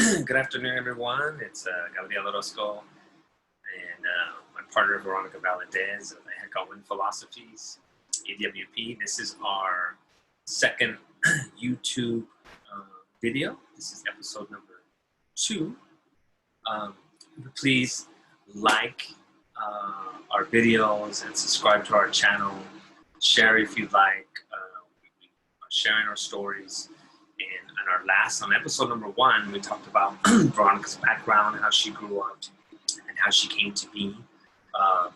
Good afternoon, everyone. It's Gabriel Orozco and my partner Veronica Valadez of Ehecatl Philosophies, EWP. This is our second YouTube video. This is episode number 2. Please like our videos and subscribe to our channel. Share if you like. We are sharing our stories. And on episode number 1, we talked about Veronica's background, how she grew up, and how she came to be, and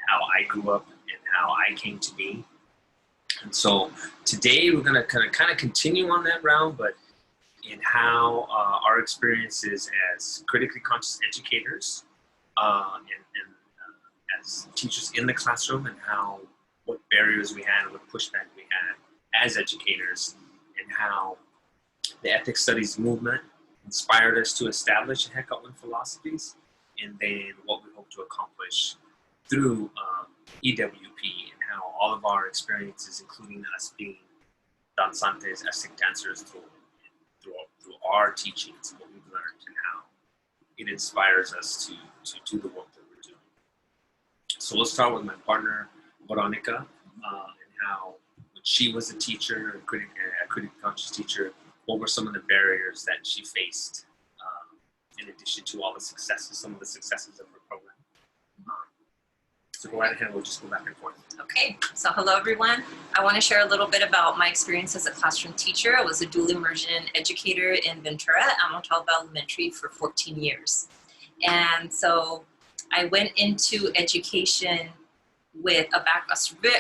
how I grew up, and how I came to be. And so today we're going to kind of continue on that route, but in how our experiences as critically conscious educators and as teachers in the classroom, and what barriers we had, what pushback we had as educators, and how the ethics studies movement inspired us to establish Ehecatl Philosophies, and then what we hope to accomplish through EWP, and how all of our experiences, including us being danzantes, ethnic dancers, through our teachings, what we've learned, and how it inspires us to do the work that we're doing. So we'll start with my partner, Veronica, and how when she was a teacher, a critically conscious teacher, what were some of the barriers that she faced in addition to all the successes, some of the successes of her program. So go right ahead, we'll just go back and forth. Okay, so hello everyone. I want to share a little bit about my experience as a classroom teacher. I was a dual immersion educator in Ventura at Ehecatl Elementary for 14 years. And so I went into education with a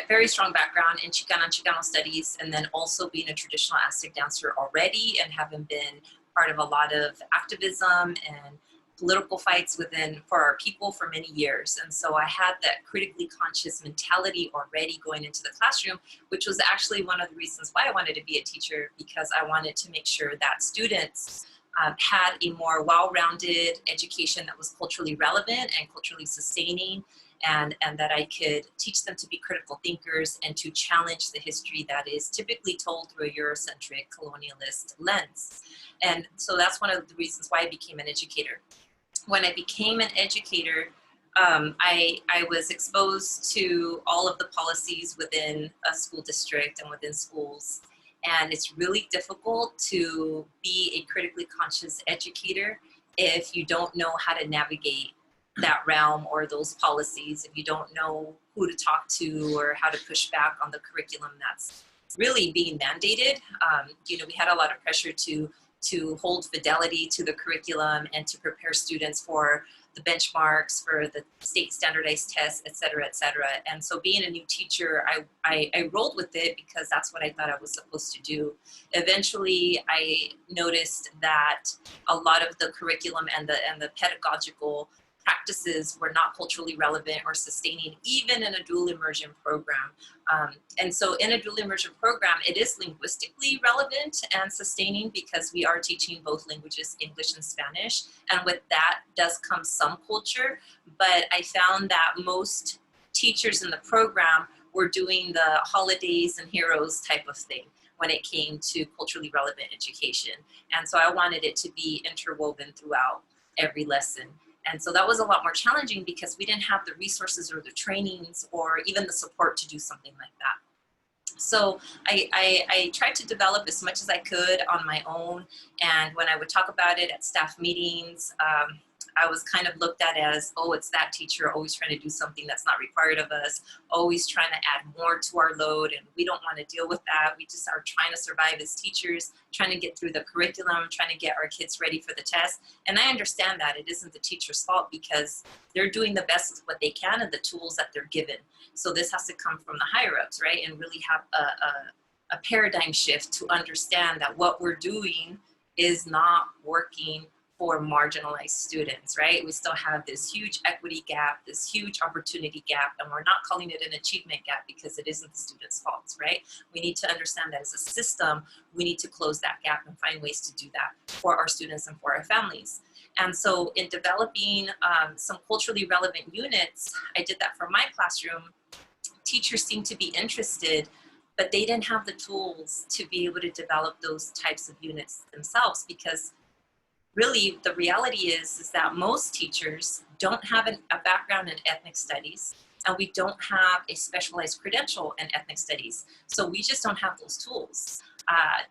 very strong background in Chicano studies, and then also being a traditional Aztec dancer already, and having been part of a lot of activism and political fights for our people for many years. And so I had that critically conscious mentality already going into the classroom, which was actually one of the reasons why I wanted to be a teacher, because I wanted to make sure that students had a more well-rounded education that was culturally relevant and culturally sustaining, and that I could teach them to be critical thinkers and to challenge the history that is typically told through a Eurocentric colonialist lens. And so that's one of the reasons why I became an educator. When I became an educator, I was exposed to all of the policies within a school district and within schools. And it's really difficult to be a critically conscious educator if you don't know how to navigate that realm or those policies, if you don't know who to talk to or how to push back on the curriculum that's really being mandated. We had a lot of pressure to hold fidelity to the curriculum and to prepare students for the benchmarks, for the state standardized tests, et cetera, et cetera. And so being a new teacher, I rolled with it because that's what I thought I was supposed to do. Eventually, I noticed that a lot of the curriculum and the pedagogical practices were not culturally relevant or sustaining, even in a dual immersion program. And so in a dual immersion program, it is linguistically relevant and sustaining because we are teaching both languages, English and Spanish. And with that does come some culture. But I found that most teachers in the program were doing the holidays and heroes type of thing when it came to culturally relevant education. And so I wanted it to be interwoven throughout every lesson. And so that was a lot more challenging because we didn't have the resources or the trainings or even the support to do something like that. So I tried to develop as much as I could on my own. And when I would talk about it at staff meetings, I was kind of looked at as, oh, it's that teacher always trying to do something that's not required of us, always trying to add more to our load, and we don't want to deal with that. We just are trying to survive as teachers, trying to get through the curriculum, trying to get our kids ready for the test. And I understand that it isn't the teacher's fault because they're doing the best with what they can and the tools that they're given. So this has to come from the higher ups, right? And really have a paradigm shift to understand that what we're doing is not working for marginalized students, right? We still have this huge equity gap, this huge opportunity gap, and we're not calling it an achievement gap because it isn't the students' faults, right? We need to understand that as a system, we need to close that gap and find ways to do that for our students and for our families. And so in developing some culturally relevant units, I did that for my classroom. Teachers seemed to be interested, but they didn't have the tools to be able to develop those types of units themselves because really the reality is that most teachers don't have a background in ethnic studies, and we don't have a specialized credential in ethnic studies. So we just don't have those tools.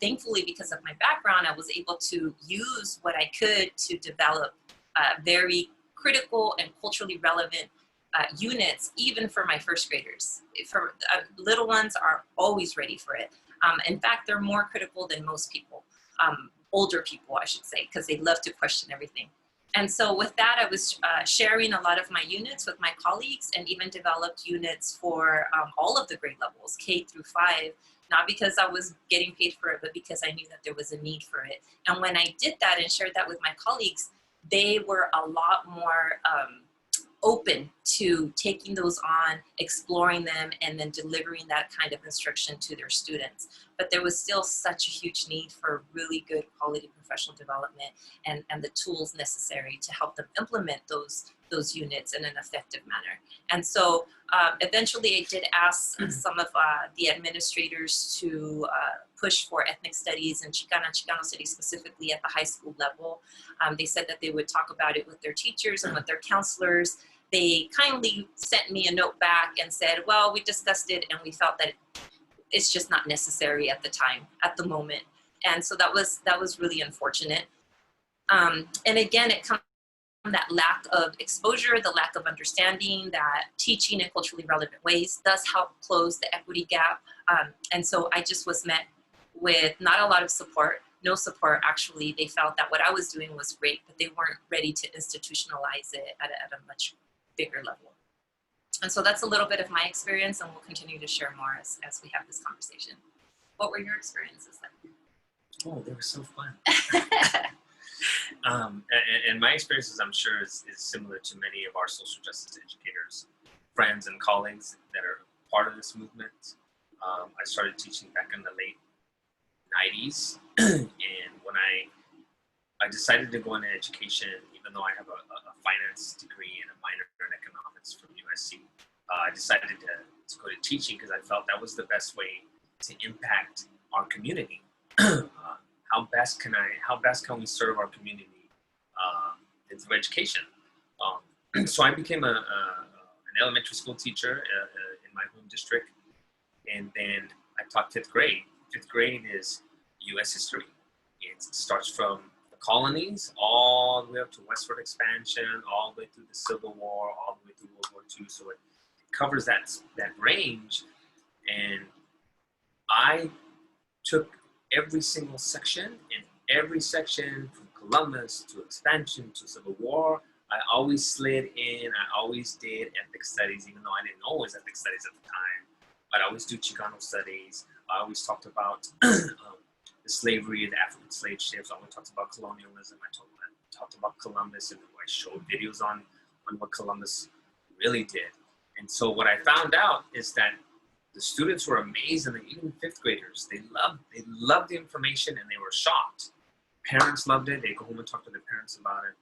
Thankfully, because of my background, I was able to use what I could to develop very critical and culturally relevant units, even for my first graders. For little ones are always ready for it. In fact, they're more critical than most people, older people, I should say, because they love to question everything. And so with that, I was sharing a lot of my units with my colleagues, and even developed units for all of the grade levels, K through 5, not because I was getting paid for it, but because I knew that there was a need for it. And when I did that and shared that with my colleagues, they were a lot more open to taking those on, exploring them, and then delivering that kind of instruction to their students. But there was still such a huge need for really good quality professional development and the tools necessary to help them implement those units in an effective manner. And so eventually I did ask some of the administrators to push for ethnic studies and Chicano studies specifically at the high school level. They said that they would talk about it with their teachers and with their counselors. They kindly sent me a note back and said, well, we discussed it and we felt that it's just not necessary at the time, at the moment. And so that was really unfortunate. And again, it comes from that lack of exposure, the lack of understanding that teaching in culturally relevant ways does help close the equity gap. And so I just was met with not a lot of support, no support actually. They felt that what I was doing was great, but they weren't ready to institutionalize it at a much bigger level. And so that's a little bit of my experience, and we'll continue to share more as we have this conversation. What were your experiences like? Oh, they were so fun. And my experiences, I'm sure, is similar to many of our social justice educators, friends and colleagues that are part of this movement. I started teaching back in the late 90s, and when I decided to go into education, even though I have a finance degree and a minor in economics from USC, I decided to go to teaching because I felt that was the best way to impact our community. How best can we serve our community through education? So I became an elementary school teacher in my home district, and then I taught 5th grade. 5th grade is U.S. history. It starts from the colonies all the way up to westward expansion, all the way through the Civil War, all the way through World War II. So it covers that range, and I took every single section, and every section from Columbus to expansion to Civil War, I always slid in. I always did ethnic studies, even though I didn't know it was ethnic studies at the time. I'd always do Chicano studies. I always talked about the slavery, the African slave ships. I always talked about colonialism. I talked about Columbus, and I showed videos on what Columbus really did. And so what I found out is that the students were amazed, and even 5th graders, they loved the information, and they were shocked. Parents loved it. They go home and talk to their parents about it.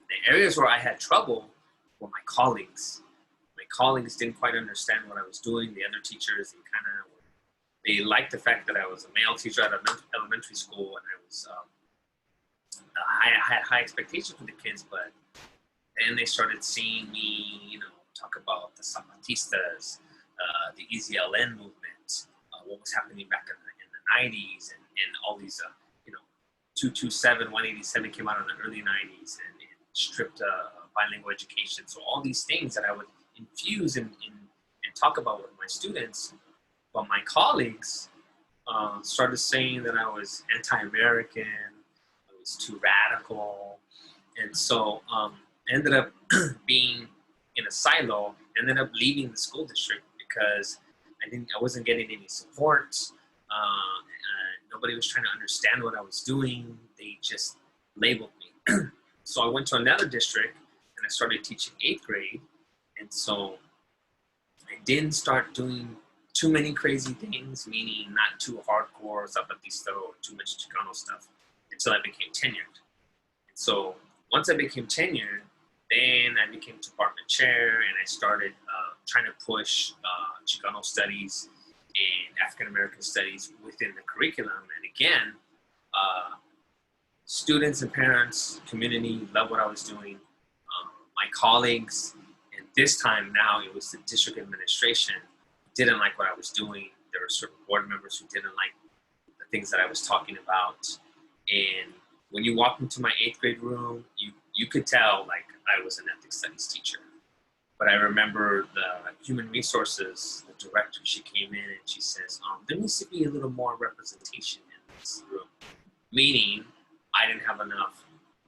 The areas where I had trouble were my colleagues. My colleagues didn't quite understand what I was doing. The other teachers, they liked the fact that I was a male teacher at elementary school, and I had high expectations for the kids, but then they started seeing me, talk about the Zapatistas, the EZLN movement, what was happening back in the 90s, and all these, 227, 187 came out in the early 90s, and stripped bilingual education. So all these things that I would infuse and talk about with my students, but my colleagues started saying that I was anti-American, I was too radical, and so I ended up being in a silo, ended up leaving the school district because I wasn't getting any support. Nobody was trying to understand what I was doing. They just labeled me. So I went to another district and I started teaching 8th grade. And so I didn't start doing too many crazy things, meaning not too hardcore Zapatista or too much Chicano stuff, until I became tenured. And so once I became tenured, then I became department chair, and I started trying to push Chicano studies and African American studies within the curriculum. And again, students and parents, community loved what I was doing. My colleagues, and this time now it was the district administration, didn't like what I was doing. There were certain board members who didn't like the things that I was talking about. And when you walk into my 8th grade room, you could tell like I was an ethics studies teacher. But I remember the human resources, the director, she came in and she says, there needs to be a little more representation in this room. Meaning, I didn't have enough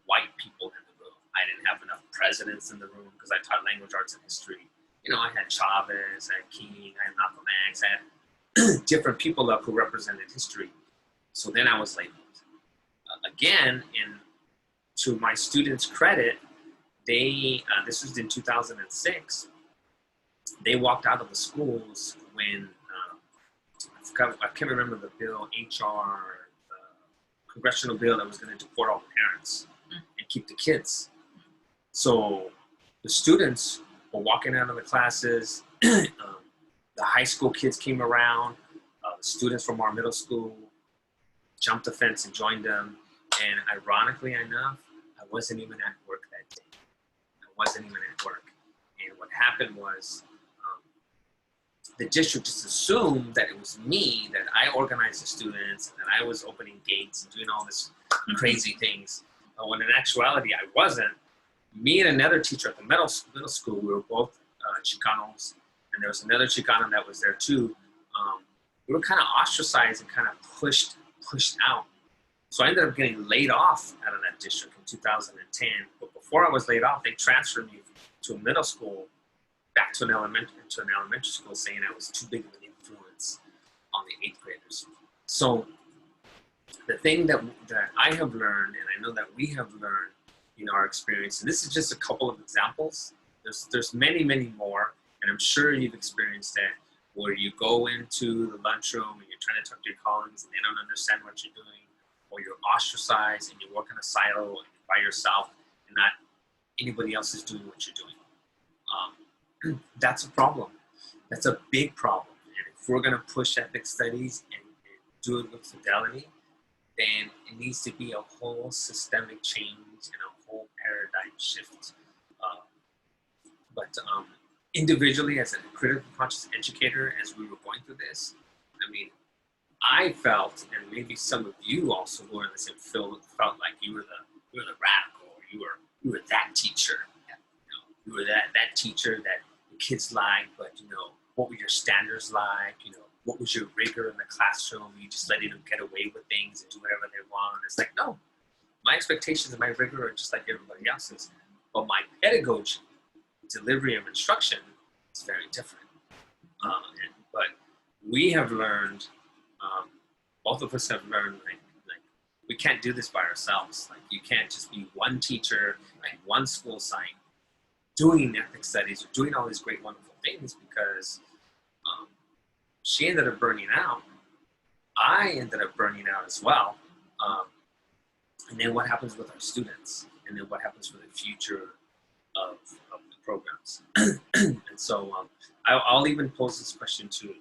white people in the room. I didn't have enough presidents in the room because I taught language arts and history. You know, I had Chavez, I had King, I had Malcolm X, I had different people up who represented history. So then I was labeled. Again, to my students' credit, they, this was in 2006, they walked out of the schools when, I can't remember the bill, HR, the congressional bill that was going to deport all the parents and keep the kids. So the students were walking out of the classes, the high school kids came around, the students from our middle school jumped the fence and joined them. And ironically enough, I wasn't even at work that day. I wasn't even at work. And what happened was the district just assumed that it was me, that I organized the students, and that I was opening gates and doing all this crazy things. When in actuality, I wasn't. Me and another teacher at the middle school, we were both Chicanos, and there was another Chicano that was there too. We were kind of ostracized and kind of pushed out. So I ended up getting laid off out of that district in 2010. But before I was laid off, they transferred me to a middle school, back to an elementary school, saying I was too big of an influence on the 8th graders. So the thing that I have learned, and I know that we have learned in our experience, and this is just a couple of examples. There's many, many more, and I'm sure you've experienced that, where you go into the lunchroom and you're trying to talk to your colleagues and they don't understand what you're doing, or you're ostracized and you work in a silo and you're by yourself and not anybody else is doing what you're doing. That's a problem. That's a big problem. And if we're going to push ethics studies and do it with fidelity, then it needs to be a whole systemic change and a whole paradigm shift. But individually, as a critically conscious educator, as we were going through this, I mean, I felt, and maybe some of you also who are in the same field felt like you were the radical, or you were that teacher. You were that teacher that the kids liked, but what were your standards like? What was your rigor in the classroom? You just letting them get away with things and do whatever they want. It's like, no, my expectations and my rigor are just like everybody else's, but my pedagogy, delivery of instruction is very different. But we have learned, both of us have learned, like we can't do this by ourselves. Like you can't just be one teacher at one school site doing ethics studies or doing all these great, wonderful things, because she ended up burning out. I ended up burning out as well. And then what happens with our students? And then what happens for the future of the programs? And so I'll even pose this question to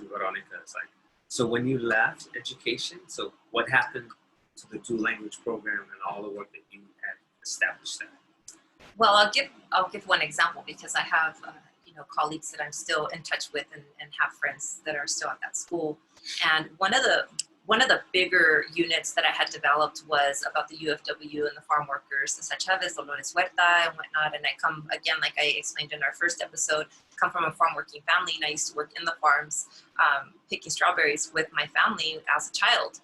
Veronica. It's like, so when you left education, so what happened to the dual language program and all the work that you had established there? Well, I'll give one example, because I have colleagues that I'm still in touch with and have friends that are still at that school. And one of the bigger units that I had developed was about the UFW and the farm workers, the Chavez, Dolores Huerta, and whatnot. And I come, again, like I explained in our first episode, come from a farm working family, and I used to work in the farms picking strawberries with my family as a child.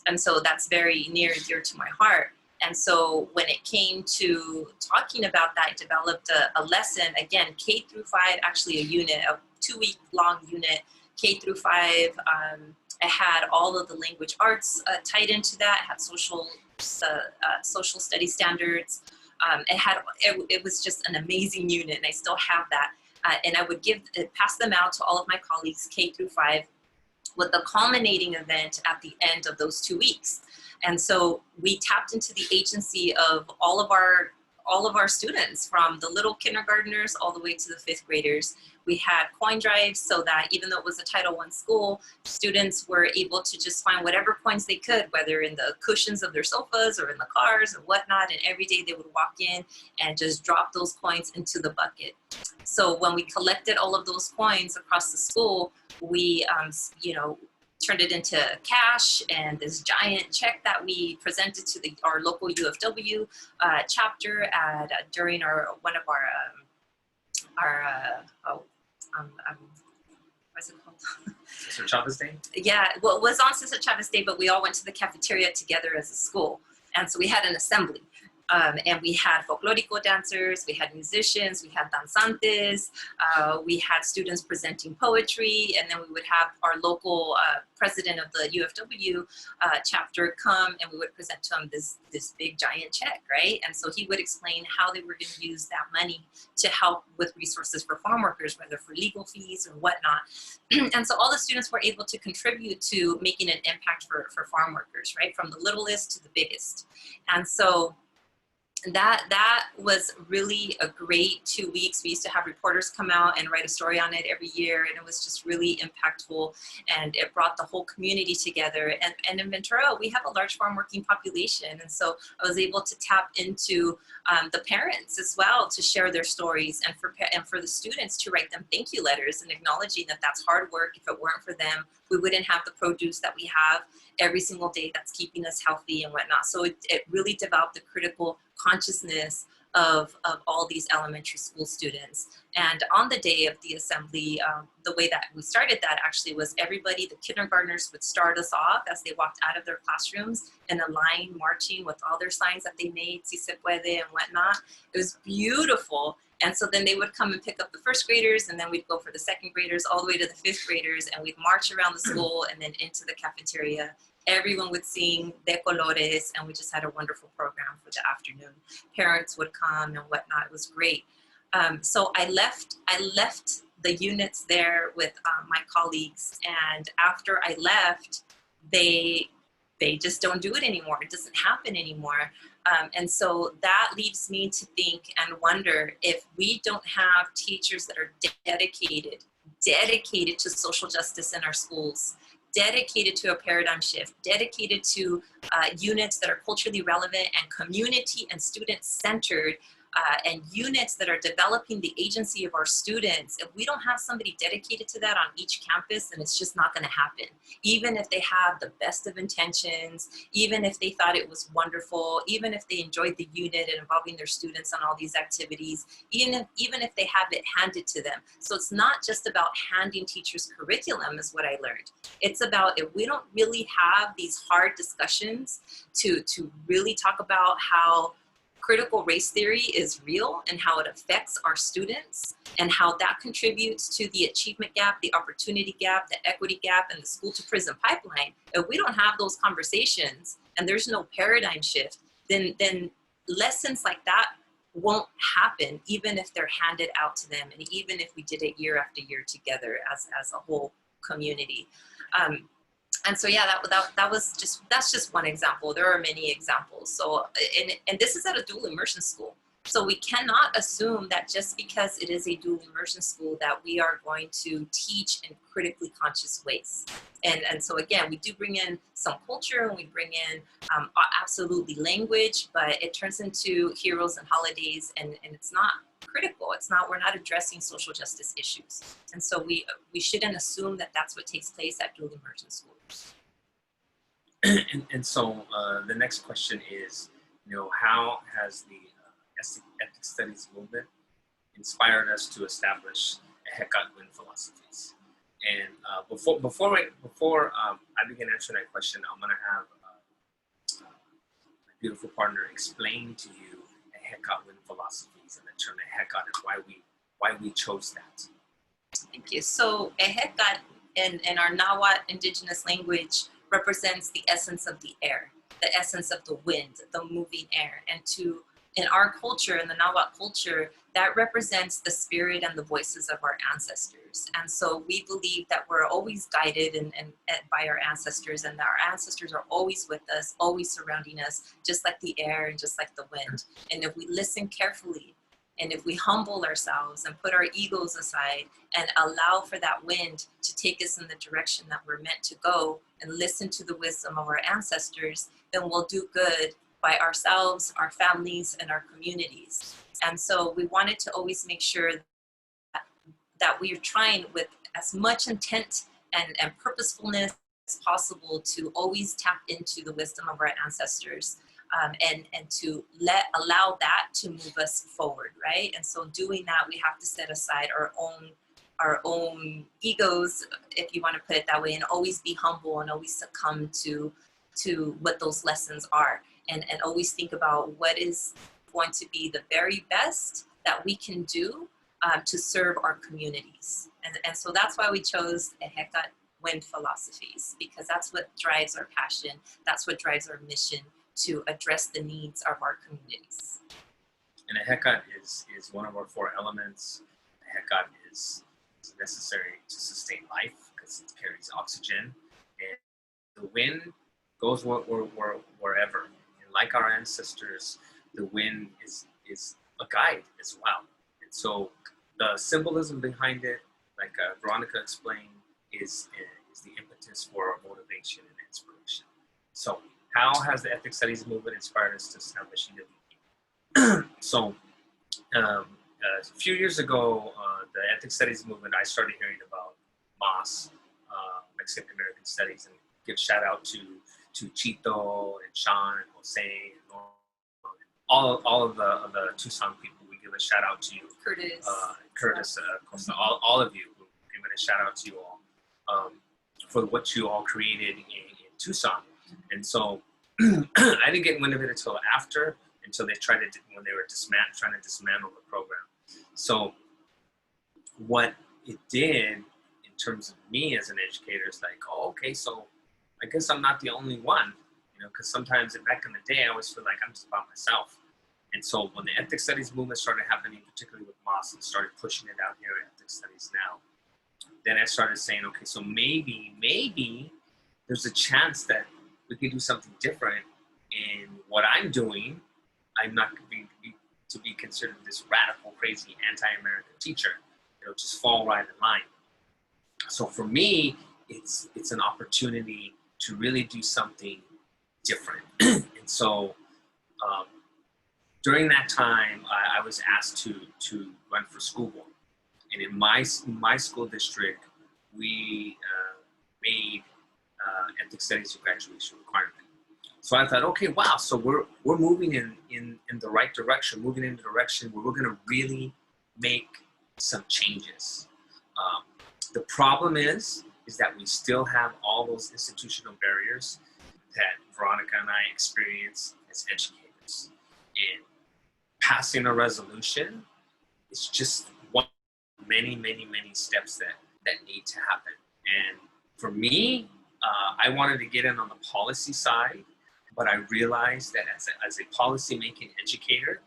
And so that's very near and dear to my heart. And so when it came to talking about that, I developed a lesson, again, K through 5, actually a unit, a 2-week long unit, K through 5. It had all of the language arts tied into that. It had social study standards. It was just an amazing unit, and I still have that. And I would pass them out to all of my colleagues, K through 5, with the culminating event at the end of those 2 weeks. And so we tapped into the agency of all of our students, from the little kindergartners all the way to the 5th graders. We had coin drives so that even though it was a Title I school, students were able to just find whatever coins they could, whether in the cushions of their sofas or in the cars or whatnot. And every day they would walk in and just drop those coins into the bucket. So when we collected all of those coins across the school, we, turned it into cash and this giant check that we presented to our local UFW chapter during one of our what's it called? Sister Chavez Day? Yeah, well, it was on Sister Chavez Day, but we all went to the cafeteria together as a school. And so we had an assembly. And we had folklorico dancers, we had musicians, we had danzantes, we had students presenting poetry, and then we would have our local president of the UFW chapter come, and we would present to him this big giant check, right? And so he would explain how they were going to use that money to help with resources for farm workers, whether for legal fees or whatnot. And so all the students were able to contribute to making an impact for farm workers, right? From the littlest to the biggest. And so that was really a great 2 weeks. We used to have reporters come out and write a story on it every year, and it was just really impactful, and it brought the whole community together. And in Ventura, we have a large farm working population, and so I was able to tap into the parents as well to share their stories, and for the students to write them thank you letters and acknowledging that that's hard work. If it weren't for them, we wouldn't have the produce that we have every single day that's keeping us healthy and whatnot. So it really developed the critical consciousness of all these elementary school students. And on the day of the assembly, the way that we started that actually was everybody, the kindergartners would start us off as they walked out of their classrooms in a line marching with all their signs that they made, si se puede and whatnot. It was beautiful. And so then they would come and pick up the first graders, and then we'd go for the second graders all the way to the fifth graders, and we'd march around the school and then into the cafeteria. Everyone would sing De Colores, and we just had a wonderful program for the afternoon. Parents would come and whatnot. It was great. So I left the units there with my colleagues, and after I left, they just don't do it anymore. It doesn't happen anymore. And so that leaves me to think and wonder if we don't have teachers that are dedicated to social justice in our schools, dedicated to a paradigm shift, dedicated to units that are culturally relevant and community and student-centered, and units that are developing the agency of our students. If we don't have somebody dedicated to that on each campus, then it's just not going to happen. Even if they have the best of intentions, even if they thought it was wonderful, even if they enjoyed the unit and involving their students on all these activities, even if they have it handed to them. So it's not just about handing teachers curriculum is what I learned. It's about if we don't really have these hard discussions to really talk about how critical race theory is real and how it affects our students and how that contributes to the achievement gap, the opportunity gap, the equity gap, and the school to prison pipeline. If we don't have those conversations and there's no paradigm shift, then lessons like that won't happen, even if they're handed out to them and even if we did it year after year together as a whole community. And so, yeah, that's just one example. There are many examples. So, and this is at a dual immersion school. So we cannot assume that just because it is a dual immersion school that we are going to teach in critically conscious ways. And so again, we do bring in some culture and we bring in absolutely language, but it turns into heroes and holidays, and it's not critical. We're not addressing social justice issues. And so we shouldn't assume that that's what takes place at dual immersion schools. And so the next question is, how has the ethics studies movement inspired us to establish Ehecatl philosophies? And before I begin answering that question, I'm going to have my beautiful partner explain to you Ehecatl philosophies and the term Ehecatl and why we chose that. Thank you. So Ehecatl in our Nahuatl indigenous language represents the essence of the air, the essence of the wind, the moving air. And in our culture, in the Nahuatl culture, that represents the spirit and the voices of our ancestors. And so we believe that we're always guided and by our ancestors, and that our ancestors are always with us, always surrounding us, just like the air and just like the wind. And if we listen carefully, And if we humble ourselves and put our egos aside and allow for that wind to take us in the direction that we're meant to go and listen to the wisdom of our ancestors, then we'll do good by ourselves, our families, and our communities. And so we wanted to always make sure that we are trying with as much intent and purposefulness as possible to always tap into the wisdom of our ancestors, and to allow that to move us forward, right? And so doing that, we have to set aside our own egos, if you want to put it that way, and always be humble and always succumb to what those lessons are, and always think about what is going to be the very best that we can do to serve our communities. And so that's why we chose Ehecatl Wind Philosophies, because that's what drives our passion, that's what drives our mission to address the needs of our communities. And Ehecatl is one of our 4 elements. Ehecatl is necessary to sustain life because it carries oxygen, and the wind goes wherever. And like our ancestors, the wind is a guide as well. And so the symbolism behind it, like Veronica explained, is the impetus for motivation and inspiration. So how has the ethnic studies movement inspired us to establish EWP? So a few years ago, the ethnic studies movement, I started hearing about MAS, Mexican American Studies, and give shout out to Chito and Sean and Jose and Norma, all of the Tucson people. We give a shout out to you, Curtis, Costa, all of you. We're giving a shout out to you all for what you all created in Tucson. And so I didn't get wind of it until they tried to, when they were trying to dismantle the program. So what it did in terms of me as an educator is like, oh, okay, so I guess I'm not the only one, because sometimes back in the day, I always feel like I'm just by myself. And so when the ethnic studies movement started happening, particularly with MAS, and started pushing it out here in ethnic studies now, then I started saying, okay, so maybe there's a chance that we could do something different in what I'm doing. I'm not going to be considered this radical, crazy, anti-American teacher. It'll just fall right in line. So for me, it's an opportunity to really do something different. And so during that time, I was asked to run for school board. And in my school district, we made ethnic studies a graduation requirement. So I thought, okay, wow, so we're moving in the right direction, moving in the direction where we're gonna really make some changes. The problem is that we still have all those institutional barriers that Veronica and I experience as educators. And passing a resolution is just one of many steps that need to happen. And for me, I wanted to get in on the policy side, but I realized that as a policy-making educator,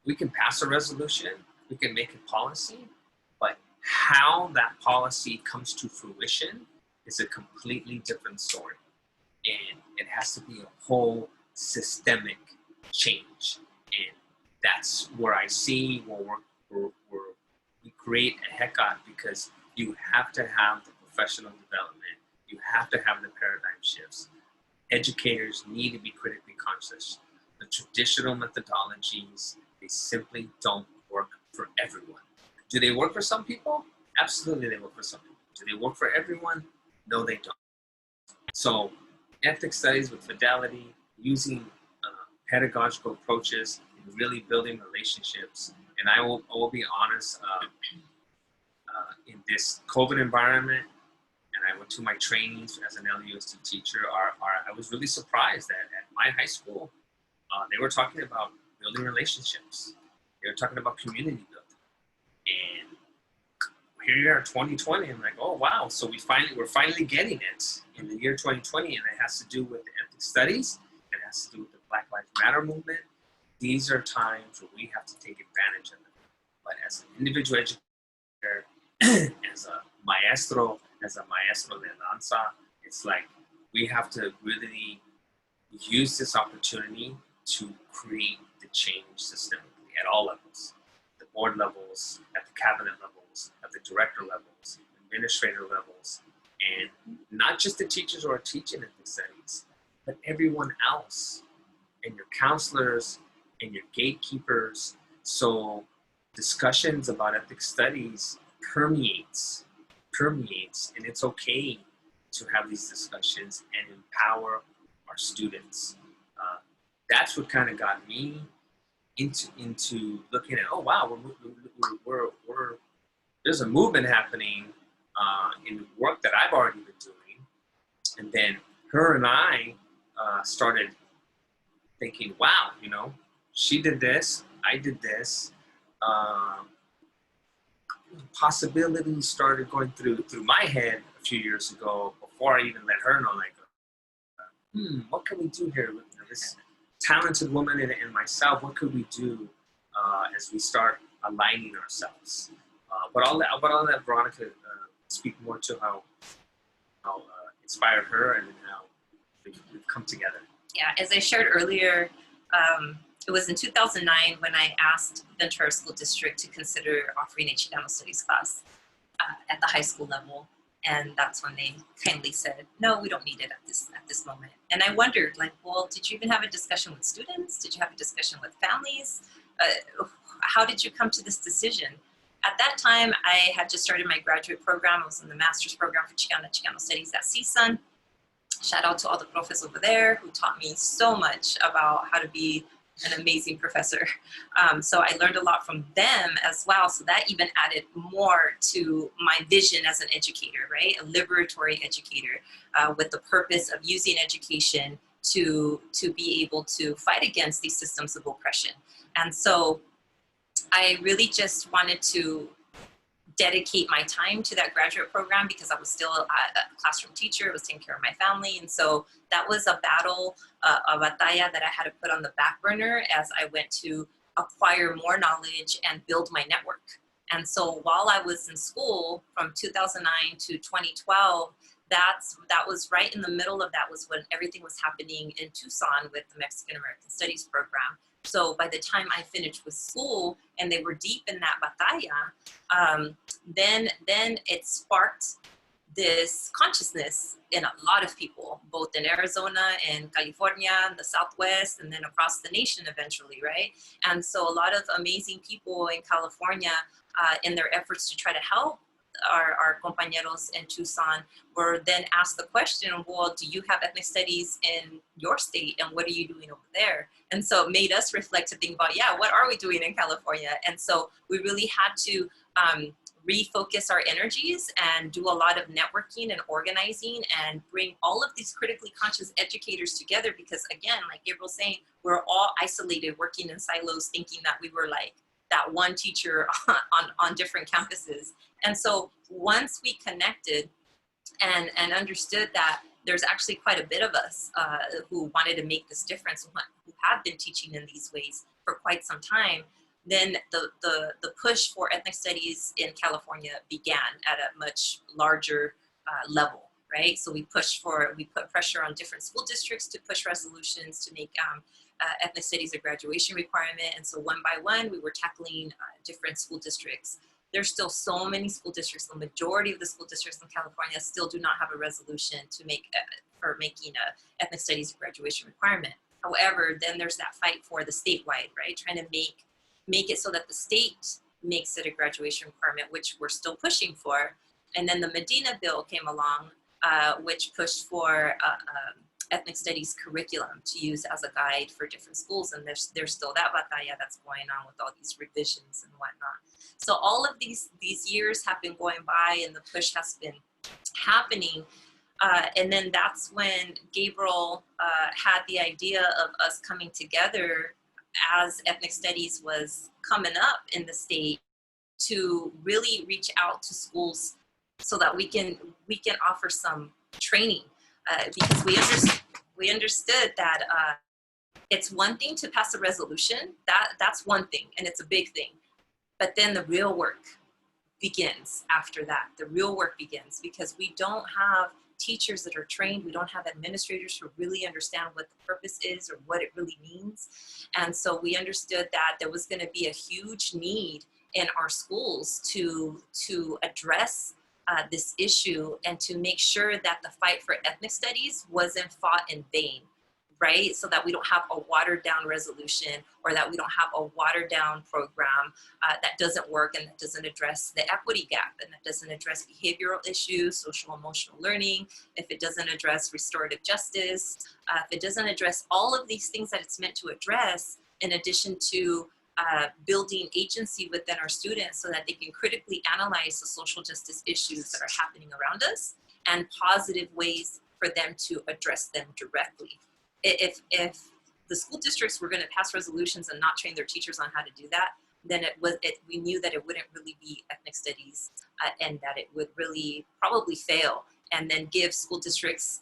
we can pass a resolution, we can make a policy, but how that policy comes to fruition is a completely different story. And it has to be a whole systemic change. And that's where I see where we create Ehecatl, because you have to have the professional development, you have to have the paradigm shifts. Educators need to be critically conscious. The traditional methodologies, they simply don't work for everyone. Do they work for some people? Absolutely, they work for some people. Do they work for everyone? No, they don't. So ethics studies with fidelity, using pedagogical approaches, and really building relationships. And I will be honest, in this COVID environment, and I went to my trainings as an LUSD teacher, I was really surprised that at my high school, they were talking about building relationships. They were talking about community building. And here you are, 2020, I'm like, oh wow, so we're finally getting it in the year 2020, and it has to do with the ethnic studies, it has to do with the Black Lives Matter movement. These are times where we have to take advantage of it. But as an individual educator, as a maestro de danza, it's like we have to really use this opportunity to create the change systemically at all levels. board levels, at the cabinet levels, at the director levels, administrator levels, and not just the teachers who are teaching ethnic studies, but everyone else, and your counselors and your gatekeepers. So discussions about ethnic studies permeates, and it's okay to have these discussions and empower our students. That's what kind of got me into looking at, oh wow, we're there's a movement happening in the work that I've already been doing. And then her and I started thinking, wow, you know, she did this, I did this. Possibilities started going through my head a few years ago before I even let her know, like, what can we do here with this talented woman and myself? What could we do as we start aligning ourselves? But I'll let Veronica speak more to how inspired her and how we've come together. Yeah, as I shared earlier, it was in 2009 when I asked Ventura School District to consider offering a Chicano Studies class at the high school level. And that's when they kindly said, no, we don't need it at this moment. And I wondered, like, well, did you even have a discussion with students? Did you have a discussion with families? How did you come to this decision? At that time, I had just started my graduate program. I was in the master's program for Chicano Studies at CSUN. Shout out to all the profs over there who taught me so much about how to be an amazing professor. So I learned a lot from them as well. So that even added more to my vision as an educator, right? A liberatory educator with the purpose of using education to be able to fight against these systems of oppression. And so I really just wanted to dedicate my time to that graduate program because I was still a classroom teacher. I was taking care of my family. And so that was a battle, a batalla that I had to put on the back burner as I went to acquire more knowledge and build my network. And so while I was in school from 2009 to 2012, that was right in the middle of that was when everything was happening in Tucson with the Mexican American Studies program. So by the time I finished with school and they were deep in that batalla, then it sparked this consciousness in a lot of people, both in Arizona and California, and the Southwest, and then across the nation eventually, right? And so a lot of amazing people in California, in their efforts to try to help our compañeros in Tucson, were then asked the question, well, do you have ethnic studies in your state, and what are you doing over there? And so it made us reflect to think about, yeah, what are we doing in California? And so we really had to refocus our energies and do a lot of networking and organizing and bring all of these critically conscious educators together, because again, like Gabriel's saying, we're all isolated, working in silos, thinking that we were like that one teacher on different campuses. And so once we connected and understood that there's actually quite a bit of us who wanted to make this difference, who have been teaching in these ways for quite some time, then the push for ethnic studies in California began at a much larger level, right? So we put pressure on different school districts to push resolutions to make ethnic studies a graduation requirement. And so one by one, we were tackling different school districts. There's still so many school districts. The majority of the school districts in California still do not have a resolution to for making a ethnic studies a graduation requirement. However, then there's that fight for the statewide, right? Trying to make it so that the state makes it a graduation requirement, which we're still pushing for. And then the Medina bill came along, which pushed for ethnic studies curriculum to use as a guide for different schools. And there's still that batalla that's going on with all these revisions and whatnot. So all of these years have been going by and the push has been happening. And then that's when Gabriel had the idea of us coming together as ethnic studies was coming up in the state to really reach out to schools so that we can offer some training, because we understood that it's one thing to pass a resolution, that's one thing, and it's a big thing, but then the real work begins after that. The real work begins because we don't have teachers that are trained. We don't have administrators who really understand what the purpose is or what it really means. And so we understood that there was going to be a huge need in our schools to address this issue and to make sure that the fight for ethnic studies wasn't fought in vain, right? So that we don't have a watered down resolution, or that we don't have a watered down program that doesn't work and that doesn't address the equity gap, and that doesn't address behavioral issues, social emotional learning, if it doesn't address restorative justice, if it doesn't address all of these things that it's meant to address, in addition to building agency within our students so that they can critically analyze the social justice issues that are happening around us and positive ways for them to address them directly. If the school districts were going to pass resolutions and not train their teachers on how to do that, then we knew that it wouldn't really be ethnic studies, and that it would really probably fail, and then give school districts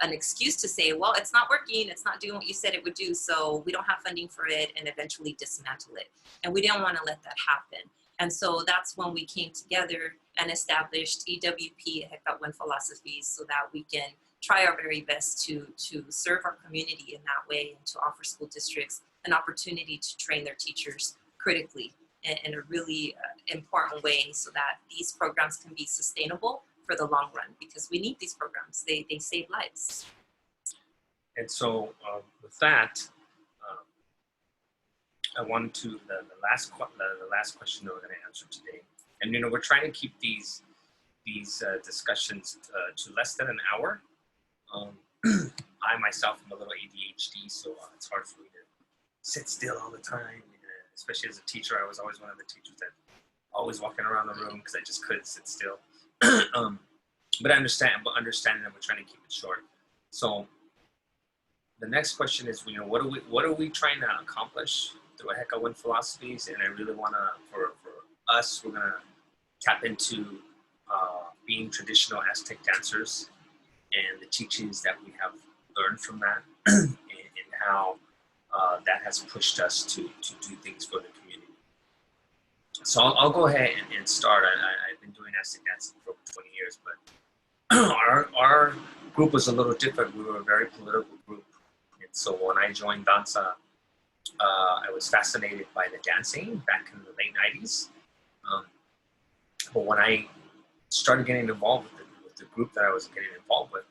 an excuse to say, well, it's not working, it's not doing what you said it would do, so we don't have funding for it, and eventually dismantle it. And we didn't want to let that happen. And so that's when we came together and established EWP, Ehecatl Philosophies, so that we can try our very best to serve our community in that way, and to offer school districts an opportunity to train their teachers critically in a really important way, so that these programs can be sustainable for the long run, because we need these programs. They save lives. And so with that, I wanted to, the last question that we're going to answer today, and we're trying to keep these discussions to less than an hour. I myself am a little ADHD, so it's hard for me to sit still all the time. Especially as a teacher, I was always one of the teachers that always walking around the room because I just couldn't sit still. But understanding that we're trying to keep it short. So the next question is, what are we trying to accomplish through Ehecatl Philosophies? And I really want to, for us, we're gonna tap into being traditional Aztec dancers and the teachings that we have learned from that, and how that has pushed us to do things for the community. So I'll go ahead and start. I've been doing Aztec dancing for over 20 years, but our group was a little different. We were a very political group. And so when I joined Danza, I was fascinated by the dancing back in the late 90s. But when I started getting involved with the group that I was getting involved with,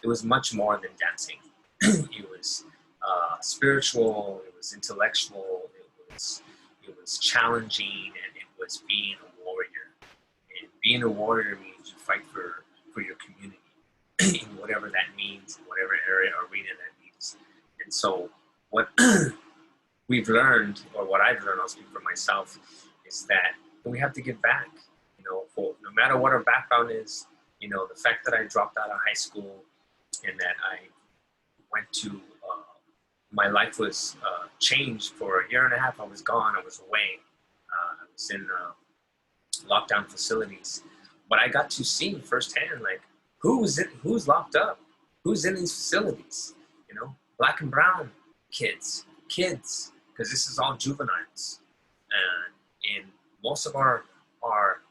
it was much more than dancing. It was spiritual, it was intellectual, it was challenging, and it was being a warrior. And being a warrior means you fight for your community in whatever that means, in whatever area or arena that means. And so what we've learned, or what I've learned, I'll speak for myself, is that we have to give back. No matter what our background is, the fact that I dropped out of high school and that I went to, my life was changed for a year and a half. I was gone, I was away. I was in lockdown facilities. But I got to see firsthand, like, who's locked up, who's in these facilities, black and brown kids, because this is all juveniles. And most of our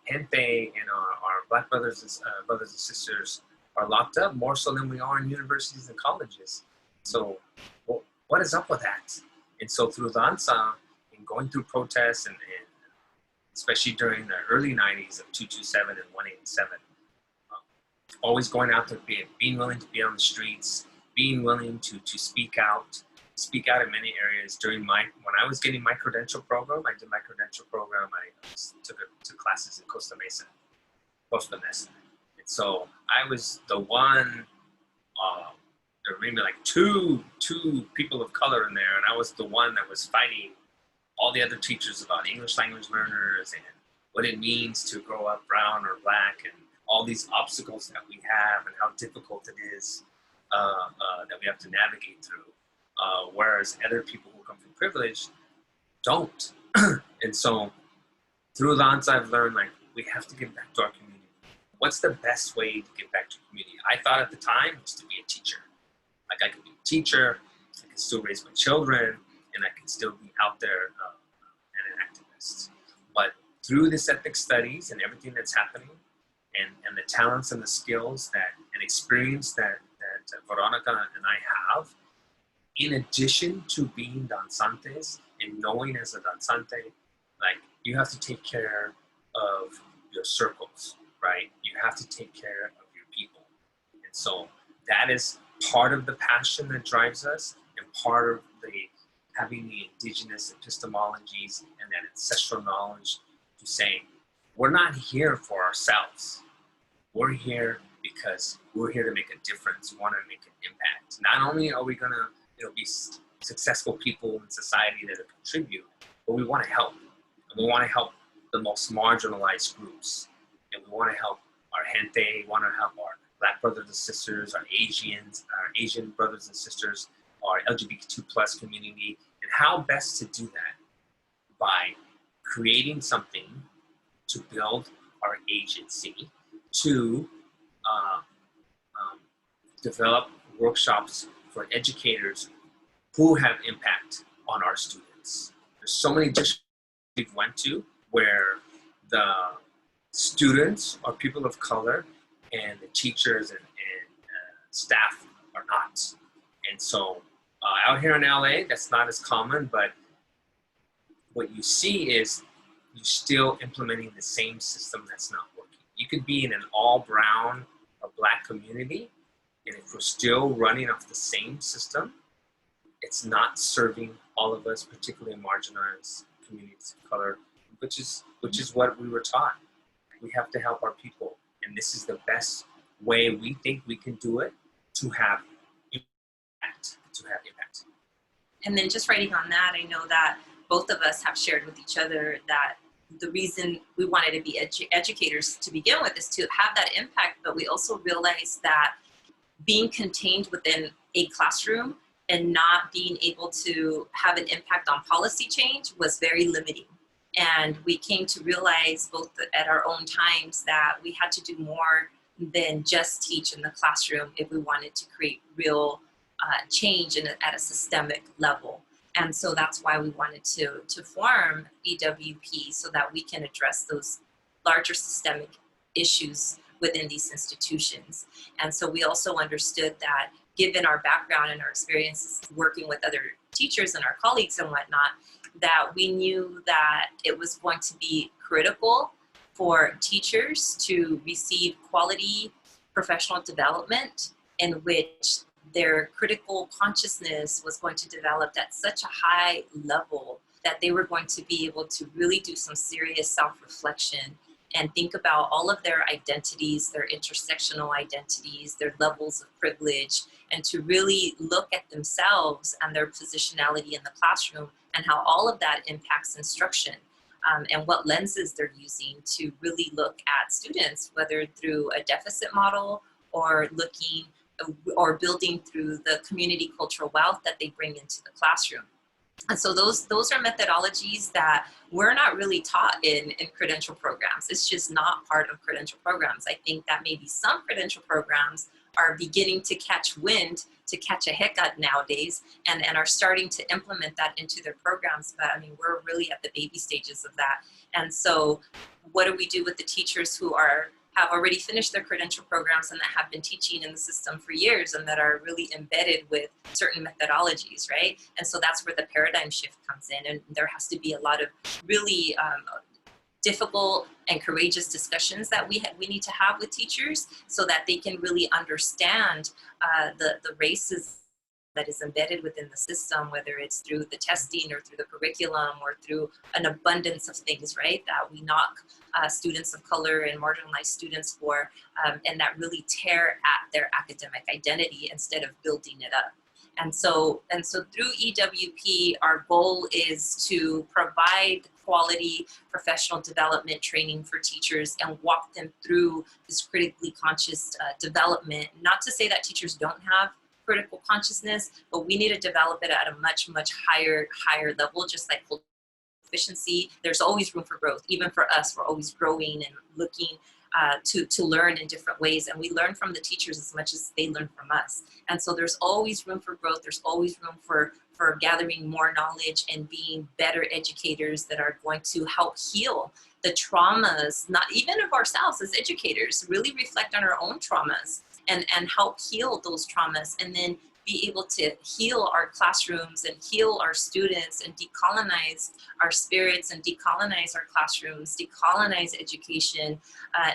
gente and our black brothers and sisters are locked up more so than we are in universities and colleges. So what is up with that? And so through Danza and going through protests and especially during the early 90s of 227 and 187, always going out to being willing to be on the streets, being willing to speak out in many areas. When I was getting my credential program, I did my credential program. I took classes in Costa Mesa. And so I was the one, there were maybe like two people of color in there, and I was the one that was fighting all the other teachers about English language learners and what it means to grow up brown or black, and all these obstacles that we have and how difficult it is that we have to navigate through. Whereas other people who come from privilege don't. And so through Lance, I've learned, like, we have to give back to our community. What's the best way to give back to community? I thought at the time was to be a teacher. Like, I could be a teacher, I can still raise my children, and I can still be out there and an activist. But through this ethnic studies and everything that's happening, and the talents and the skills and experience that Veronica and I have, in addition to being danzantes and knowing as a danzante, like, you have to take care of your circles, right? You have to take care of your people. And so that is part of the passion that drives us, and part of the having the indigenous epistemologies and that ancestral knowledge to say, we're not here for ourselves. We're here because we're here to make a difference. We want to make an impact. Not only are we going to be successful people in society that contribute, but we want to help. And we want to help the most marginalized groups. And we want to help our gente, we want to help our Black brothers and sisters, our Asian brothers and sisters, our LGBTQ+ community. And how best to do that? By creating something to build our agency, to develop workshops for educators who have impact on our students. There's so many districts we've went to where the students are people of color and the teachers and staff are not. And so out here in LA, that's not as common, but what you see is you're still implementing the same system that's not working. You could be in an all brown or Black community, and if we're still running off the same system, it's not serving all of us, particularly marginalized communities of color, which is what we were taught. We have to help our people, and this is the best way we think we can do it to have impact. And then just writing on that, I know that both of us have shared with each other that the reason we wanted to be educators to begin with is to have that impact, but we also realized that being contained within a classroom and not being able to have an impact on policy change was very limiting. And we came to realize both at our own times that we had to do more than just teach in the classroom if we wanted to create real change at a systemic level. And so that's why we wanted to form EWP, so that we can address those larger systemic issues within these institutions. And so we also understood that given our background and our experiences working with other teachers and our colleagues and whatnot, that we knew that it was going to be critical for teachers to receive quality professional development in which their critical consciousness was going to develop at such a high level that they were going to be able to really do some serious self-reflection and think about all of their identities, their intersectional identities, their levels of privilege, and to really look at themselves and their positionality in the classroom and how all of that impacts instruction, and what lenses they're using to really look at students, whether through a deficit model or building through the community cultural wealth that they bring into the classroom. And so those are methodologies that we're not really taught in credential programs. It's just not part of credential programs. I think that maybe some credential programs are beginning to catch wind, to catch Ehecatl nowadays, and are starting to implement that into their programs. But I mean, we're really at the baby stages of that. And so what do we do with the teachers who have already finished their credential programs and that have been teaching in the system for years and that are really embedded with certain methodologies, right? And so that's where the paradigm shift comes in, and there has to be a lot of really difficult and courageous discussions that we need to have with teachers so that they can really understand the races that is embedded within the system, whether it's through the testing or through the curriculum or through an abundance of things, right, that we knock students of color and marginalized students for, and that really tear at their academic identity instead of building it up. And so through EWP, our goal is to provide quality professional development training for teachers and walk them through this critically conscious development. Not to say that teachers don't have critical consciousness, but we need to develop it at a much, much higher level, just like efficiency. There's always room for growth. Even for us, we're always growing and looking to learn in different ways. And we learn from the teachers as much as they learn from us. And so there's always room for growth. There's always room for gathering more knowledge and being better educators that are going to help heal the traumas, not even of ourselves as educators, really reflect on our own traumas and help heal those traumas, and then be able to heal our classrooms and heal our students and decolonize our spirits and decolonize our classrooms, decolonize education,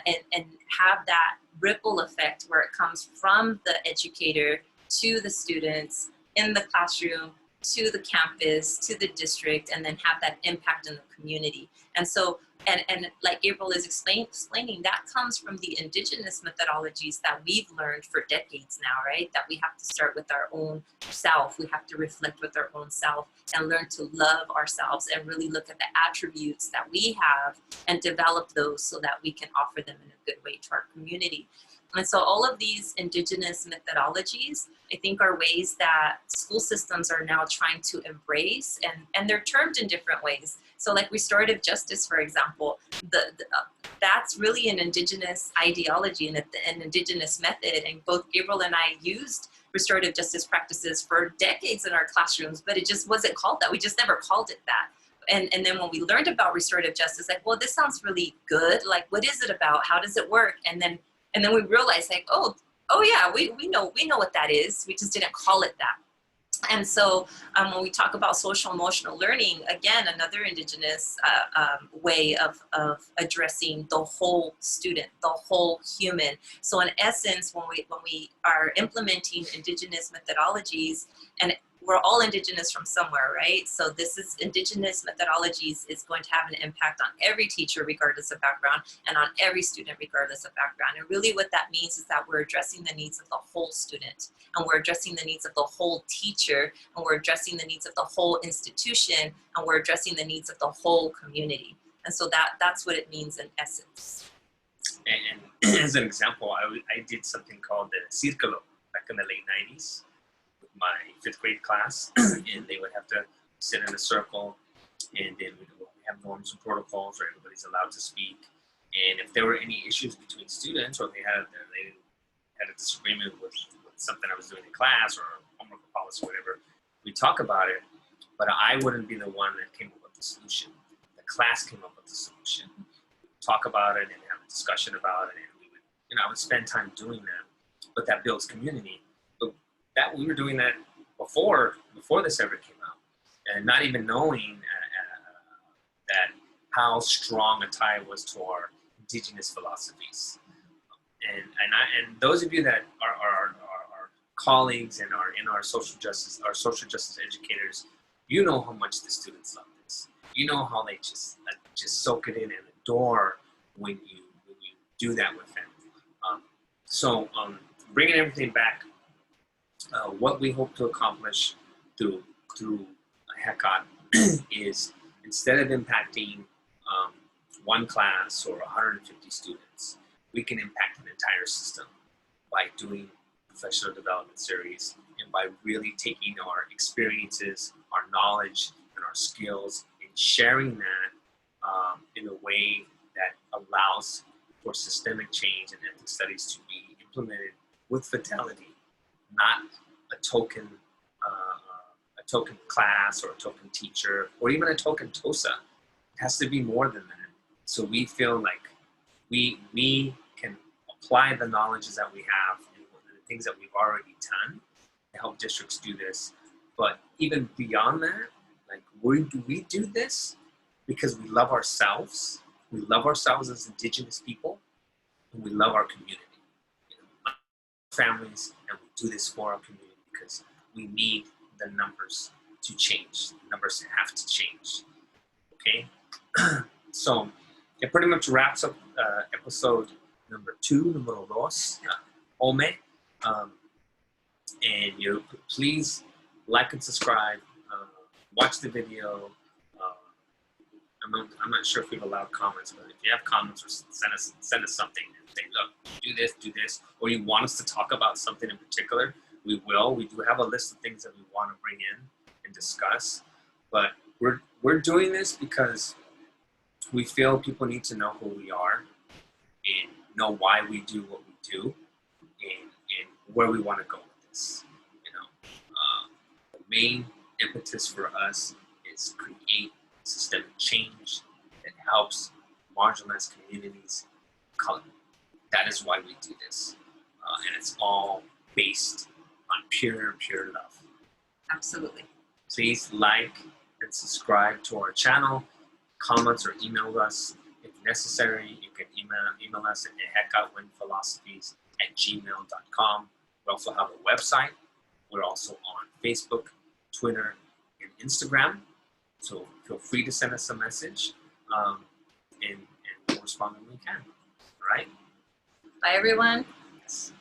and have that ripple effect where it comes from the educator to the students in the classroom, to the campus, to the district, and then have that impact in the community. And so, and like April is explaining, that comes from the indigenous methodologies that we've learned for decades now, right? That we have to start with our own self. We have to reflect with our own self and learn to love ourselves and really look at the attributes that we have and develop those so that we can offer them in a good way to our community. And so all of these indigenous methodologies, I think, are ways that school systems are now trying to embrace, and they're termed in different ways. So like restorative justice, for example, that's really an indigenous ideology and an indigenous method. And both Gabriel and I used restorative justice practices for decades in our classrooms, but it just wasn't called that. We just never called it that. And then when we learned about restorative justice, like, well, this sounds really good. Like, what is it about? How does it work? And then we realized, like, oh yeah, we know what that is. We just didn't call it that. And so when we talk about social emotional learning, again, another indigenous way of addressing the whole student, the whole human. So in essence, when we are implementing indigenous methodologies, and we're all indigenous from somewhere, right? So this is indigenous methodologies is going to have an impact on every teacher regardless of background and on every student regardless of background. And really what that means is that we're addressing the needs of the whole student, and we're addressing the needs of the whole teacher, and we're addressing the needs of the whole institution, and we're addressing the needs of the whole community. And so that's what it means in essence. And as an example, I did something called the Círculo back in the late 90s. My 5th grade class, and they would have to sit in a circle, and then we have norms and protocols where everybody's allowed to speak. And if there were any issues between students, or they had a disagreement with something I was doing in class or homework policy, whatever, we talk about it. But I wouldn't be the one that came up with the solution. The class came up with the solution. We would talk about it and have a discussion about it, and we would, I would spend time doing that. But that builds community. That we were doing that before this ever came out, and not even knowing that how strong a tie was to our indigenous philosophies. And those of you that are colleagues and are in our social justice educators, you know how much the students love this. You know how they just soak it in and adore when you do that with them. So bringing everything back. What we hope to accomplish through Ehecatl is, instead of impacting one class or 150 students, we can impact an entire system by doing professional development series and by really taking our experiences, our knowledge, and our skills and sharing that in a way that allows for systemic change and ethics studies to be implemented with fidelity. Not a token class or a token teacher or even a token TOSA. It has to be more than that. So we feel like we can apply the knowledges that we have and the things that we've already done to help districts do this. But even beyond that, like, we do this because we love ourselves. We love ourselves as Indigenous people, and we love our community. Families, and we do this for our community because we need the numbers to change. The numbers have to change. Okay, so it pretty much wraps up episode number 2, número 2, Ome. And you please like and subscribe. Watch the video. I'm not sure if we've allowed comments, but if you have comments, or send us something and say, look, do this, or you want us to talk about something in particular, we will. We do have a list of things that we want to bring in and discuss, but we're doing this because we feel people need to know who we are and know why we do what we do and where we want to go with this. The main impetus for us is create systemic change that helps marginalized communities. That is why we do this, and it's all based on pure love. Absolutely. Please like and subscribe to our channel. Comments or email us if necessary. You can email us at ehecatl@gmail.com. We also have a website. We're also on Facebook, Twitter, and Instagram. So feel free to send us a message, and we'll respond when we can. All right? Bye, everyone. Yes.